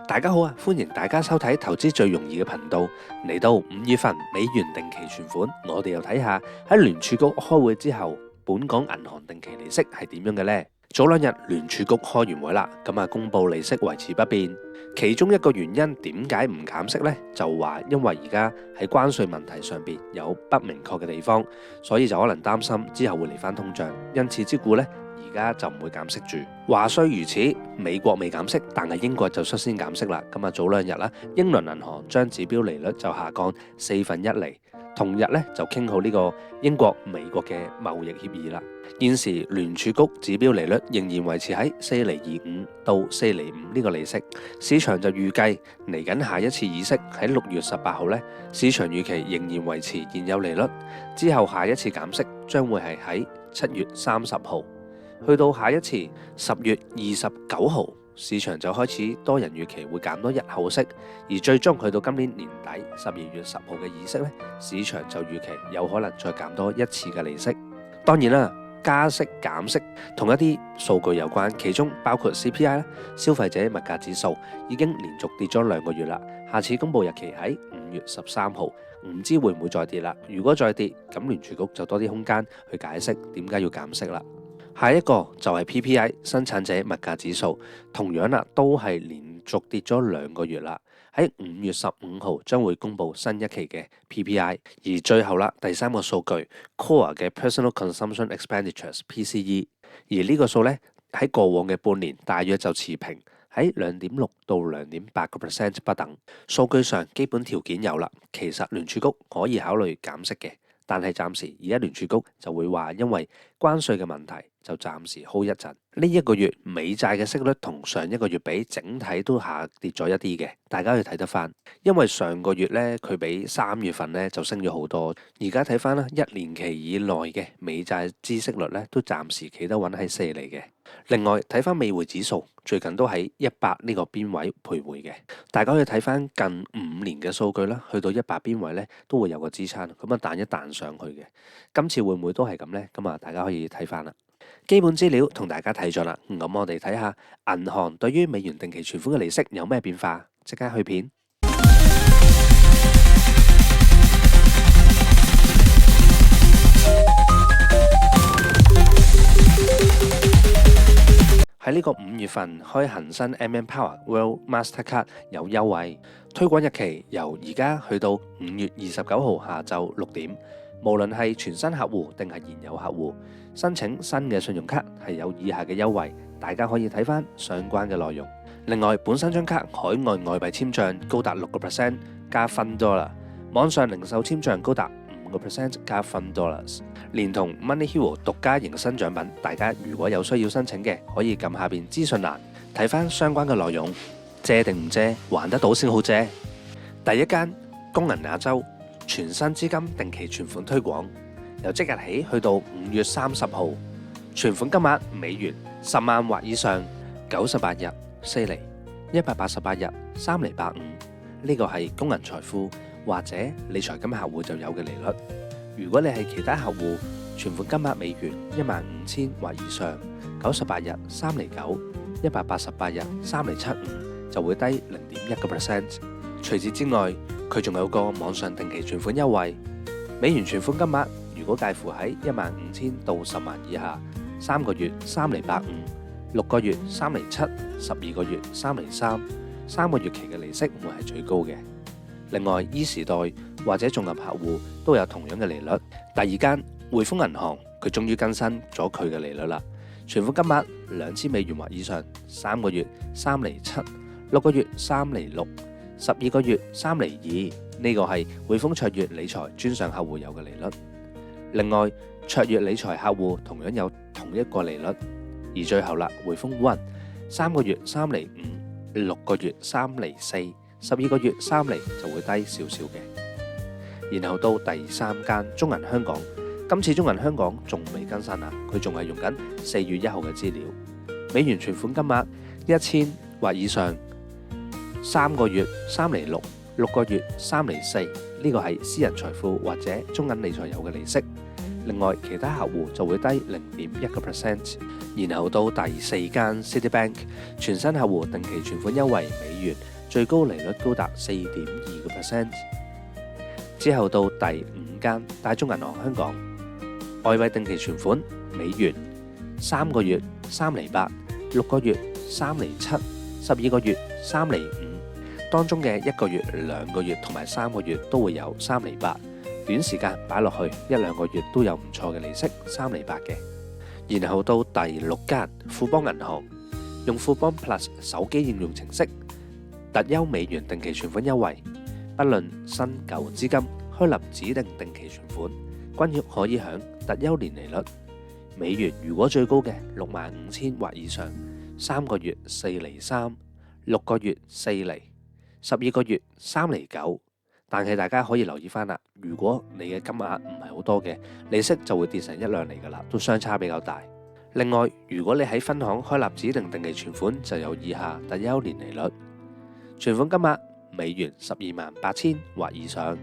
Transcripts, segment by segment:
大家好啊，歡迎大家收睇投資最容易嘅頻道。嚟到5月份美元定期存款，我哋又睇下喺聯儲局開會之後，本港銀行定期利息係點樣嘅呢？早兩日聯儲局開完會啦，公布利息維持不變。其中一個原因點解唔減息呢？就話因為而家喺關稅問題上邊有不明確嘅地方，所以就可能擔心之後會嚟翻通脹，因此之故呢，而家就唔會減息住。話雖如此，美國未減息，但係英國就率先減息啦。早兩日啦，英倫銀行將指標利率就下降1/4厘。同日咧就傾好呢個英國、美國嘅貿易協議啦。現時聯儲局指標利率仍然維持喺4.25厘到4.5厘呢個利息，市場就預計嚟緊下一次議息喺6月18號咧，市場預期仍然維持現有利率，之後下一次減息將會係喺7月30號，去到下一次10月29號。市場就開始多人預期會減多1口息，而最終去到今年年底12月10號嘅議息呢，市場就預期有可能再減多1次嘅利息。當然啦，加息減息同一啲數據有關，其中包括 CPI 消費者物價指數已經連續跌咗2個月啦，下次公佈日期喺5月13號，唔知會唔會再跌啦。如果再跌，咁聯儲局就多啲空間去解釋點解要減息啦。下一個就係 PPI 生產者物價指數，同樣啦，都係連續跌咗2個月啦。喺5月15號將會公布新一期嘅 PPI， 而最後啦，第3個數據 Core 嘅 Personal Consumption Expenditures PCE， 而呢個數呢，喺過往嘅半年大約就持平喺2.6%到2.8% 不等。數據上基本條件有啦，其實聯儲局可以考慮減息嘅，但係暫時而家聯儲局就會話因為關稅嘅問題，就暫時 hold 一陣。呢一個月美債嘅息率同上一個月比整體都下跌咗一啲嘅，大家要睇得翻。因為上個月呢，佢比3月份呢就升咗好多。而家睇翻啦，1年期以內嘅美債孳息率呢都暫時企得穩喺4厘嘅。另外睇翻美匯指數，最近都喺100呢個邊位徘徊嘅。大家可以睇翻近5年嘅數據啦，去到100邊位呢都會有個支撐，彈一彈上去嘅。今次會唔會都係咁呢？大家可以睇翻啦。基本資料同大家睇咗啦，咁我哋睇下銀行對於美元定期存款嘅利息有咩變化，即刻去片。喺呢個5月份開恒生 M+Power World Mastercard 有優惠，推廣日期由而家去到5月29號下晝6點。無論係全新客戶定係現有客戶，申請新嘅信用卡係有以下嘅優惠，大家可以睇翻相關嘅內容。另外，本身張卡海外外幣簽賬高達6% 加分多啦，網上零售簽賬高達5% 加分多啦，連同 Money Hero 獨家迎新獎品，大家如果有需要申請嘅，可以撳下邊資訊欄睇翻相關嘅內容。借定唔借，還得到先好借。第一間工銀亞洲全新資金定期存款推廣，由即日起去到5月30號，存款金額美元10萬或以上，98日4厘，188日3厘85。呢個係工銀財富或者理財金客戶就有嘅利率。如果你係其他客戶，存款金額美元15000或以上，98日3厘9，188日3厘75，就會低0.1%。除此之外，佢仲有個網上定期存款優惠，美元存款金額如果介乎喺15000到10萬以下，3個月3厘85，6個月3厘7，12個月3厘3，3個月期嘅利息會係最高嘅。另外，E 時代或者綜合客戶都有同樣嘅利率。第二間匯豐銀行，佢終於更新咗佢嘅利率啦，存款金額2000美元或以上，3個月3厘7，6個月3厘6，12個月3厘2，呢個係匯豐卓越理財專上客戶有嘅利率。另外，卓越理財客戶同樣有同一個利率。而最後啦，匯豐 One 3個月3厘5，6個月3厘4，12個月3厘就會低少少嘅。然後到第三間中銀香港，今次中銀香港仲未更新啊，佢仲係用緊4月1號嘅資料。美元存款金額1000或以上，3個月3厘6，6個月3厘4，呢個係私人財富或者中銀理財有嘅利息。另外其他客戶就會低 0.1%。然後到第四間 Citibank， 全新客戶定期存款優惠美元，最高利率高達 4.2%。之後到第五間大中銀行香港，外匯定期存款美元，3個月3厘8， 6個月3厘7， 12個月3厘5，當中嘅1個月、2個月同埋3個月都會有3厘8，短時間擺落去1-2個月都有唔錯嘅利息3厘8嘅。然後到第六間富邦銀行，用富邦 Plus 手機應用程式特優美元定期存款優惠，不論新舊資金開立指定定期存款，均可以享特優年利率。美元如果最高嘅65,000或以上，3個月4厘3， 6個月4厘，12個月3厘9。但係大家可以留意翻啦，如果你嘅金額唔係好多嘅，利息就會跌成1-2厘噶啦，都相差比較大。另外，如果你喺分行開立指定定期存款，就有以下特優年利率。存款金額美元128000或以上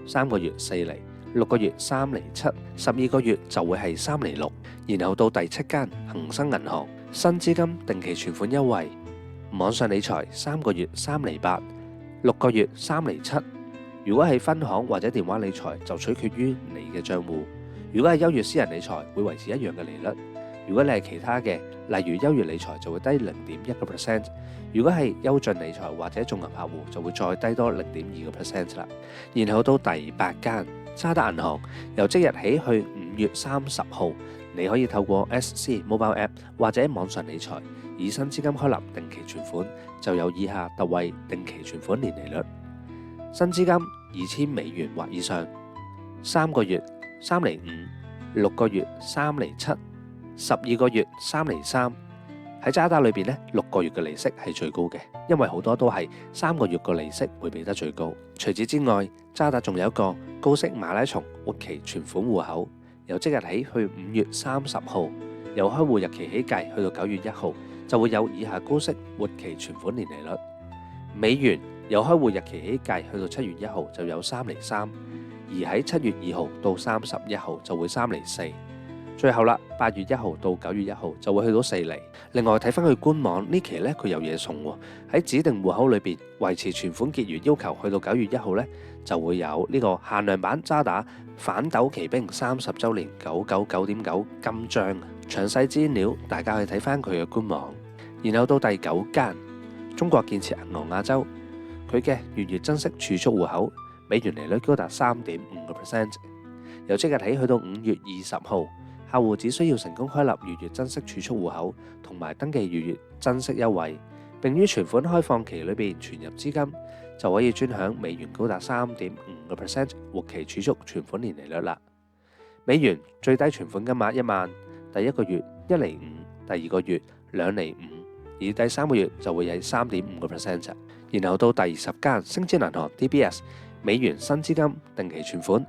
，3個月4厘， 6個月3厘7， 12個月就會係3厘6。然後到第七間恒生銀行新資金定期存款優惠，網上理財3個月3厘8， 6個月3厘7。如果係分行或者電話理財，就取決於你嘅賬戶。如果係優越私人理財，會維持一樣嘅利率。如果你係其他嘅，例如優越理財就會低 0.1%。如果係優進理財或者綜合客戶，就會再低多 0.2% 啦。然後到第八間渣打銀行，由即日起去5月30號，你可以透過 SC Mobile App 或者網上理財，以新資金開立定期存款，就有以下特惠定期存款年利率。新資金2000美元或以上，3個月3厘5， 6個月3厘7， 12個月3厘3。喺渣打裏邊呢，6個月嘅利息係最高嘅，因為好多都係3個月個利息會俾得最高。除此之外，渣打仲有一個高息馬拉松活期存款戶口，由即日起去5月30號，由開戶日期起計去到9月1號，就會有以下高息活期存款年利率。美元由開戶日期起計去到7月1號就有3厘3，而喺7月2號到31號就會3厘4。最後啦，8月1號到9月1號就會去到4厘。另外睇翻佢官網呢期呢，佢有嘢送喎，喺指定戶口裏邊維持存款結餘要求去到9月1號呢，就會有呢個限量版渣打反斗奇兵30週年999.9金章。詳細資料大家去睇翻佢嘅官網。然後到第9間中國建設銀行亞洲，佢嘅月增息儲蓄戶口美元利率高達 3.5%， 由即日起去到5月20號，客戶只需要成功開立月增息儲蓄戶口同埋登記月增息優惠，並於存款開放期裏邊存入資金，就可以專享美元高達 3.5% 活期儲蓄存款年利率啦。美元最低存款金額1萬，第一個月1厘5，第二個月2厘5，而第3個月就會係 3.5%。然後到第10間星展銀行 DBS 美元新資金定期存款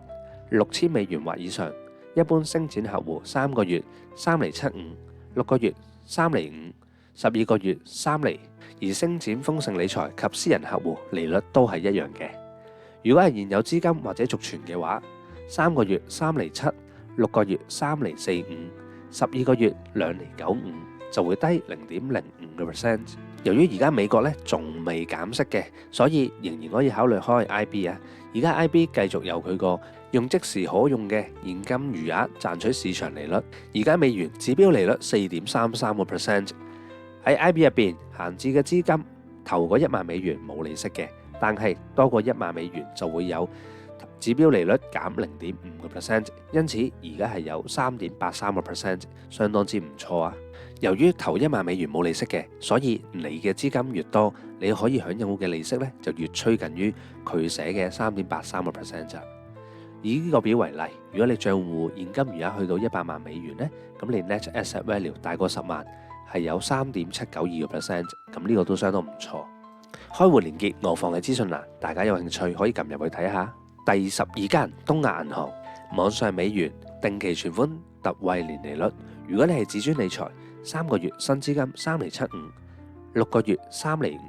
6000美元或以上，一般星展客戶3個月3厘75， 6個月3厘5， 12個月3厘，而星展豐盛理財及私人客戶利率都係一樣嘅。如果係現有資金或者續存嘅話，3個月3厘7， 6個月3厘45， 12個月2厘95，就會低 0.05%。由於而家美國仲未減息嘅，所以仍然可以考慮開 IB 啊。而家 IB 繼續有佢個用即時可用嘅現金餘額賺取市場利率。而家美元指標利率 4.33%。喺 IB 入邊閒置嘅資金頭嗰1萬美元冇利息嘅，但係多過1萬美元就會有指標利率減 0.5%， 因此而家係有 3.83%， 相當之唔錯啊。由於頭1萬美元冇利息嘅，所以你嘅資金越多，你可以享有嘅利息就越趨近於佢寫嘅 3.83% 咋。以呢個表為例，如果你賬戶現金餘額去到100萬美元呢，咁你 net asset value 大過10萬，係有 3.792%， 咁呢個都相當唔錯。開戶連結我放喺資訊欄，大家有興趣可以撳入去睇下。第12間東亞銀行網上美元定期存款特惠年利率，如果你係自專理財，3個月新資金3厘75， 6個月3厘5，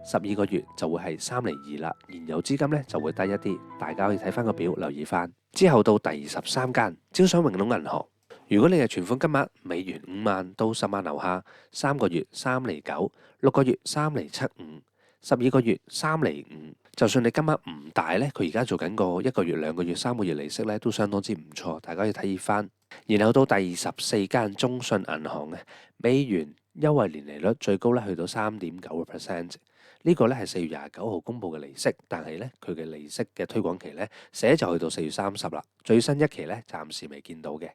12個月就會係3.2厘啦，現有資金咧就會低一啲，大家可以睇翻個表留意翻。之後到第13間招商榮隆銀行，如果你嘅存款金額美元5萬到10萬樓下，3個月3.9厘，6個月3.75厘，12個月3.5厘。就算你金額唔大咧，佢而家做緊個1個月、2個月、3個月利息咧，都相當之唔錯，大家可以睇翻。然後到第14間中信銀行嘅美元優惠年利率最高咧去到3.9%，呢個咧係4月29號公布嘅利息，但係咧佢嘅利息嘅推廣期咧寫就去到4月30啦，最新一期咧暫時未見到嘅。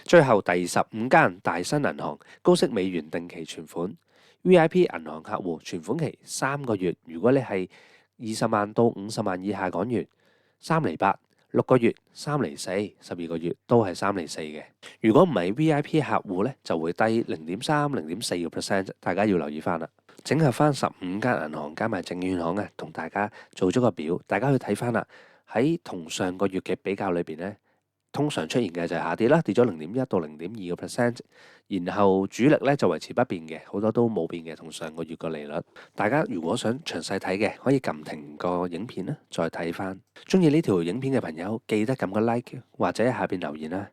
最後第15間大新銀行高息美元定期存款 VIP 銀行客戶存款期3個月，如果你係20萬到50萬以下港元3.8厘，6個月3.4厘，12個月都係3.4厘嘅。如果唔係 VIP 客戶咧，就會低0.3、0.4%，大家要留意翻啦。整合翻15間銀行加埋證券行啊，同大家做咗個表，大家去睇翻啦。喺同上個月嘅比較裏邊咧，通常出現嘅就係下跌啦，跌咗0.1到0.2%，然後主力咧就維持不變嘅，好多都冇變嘅，同上個月個利率。大家如果想詳細睇嘅，可以撳停個影片啦，再睇翻。中意呢條影片嘅朋友，記得撳個 like 或者喺下邊留言啦。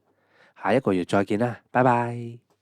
下一個月再見啦，拜拜。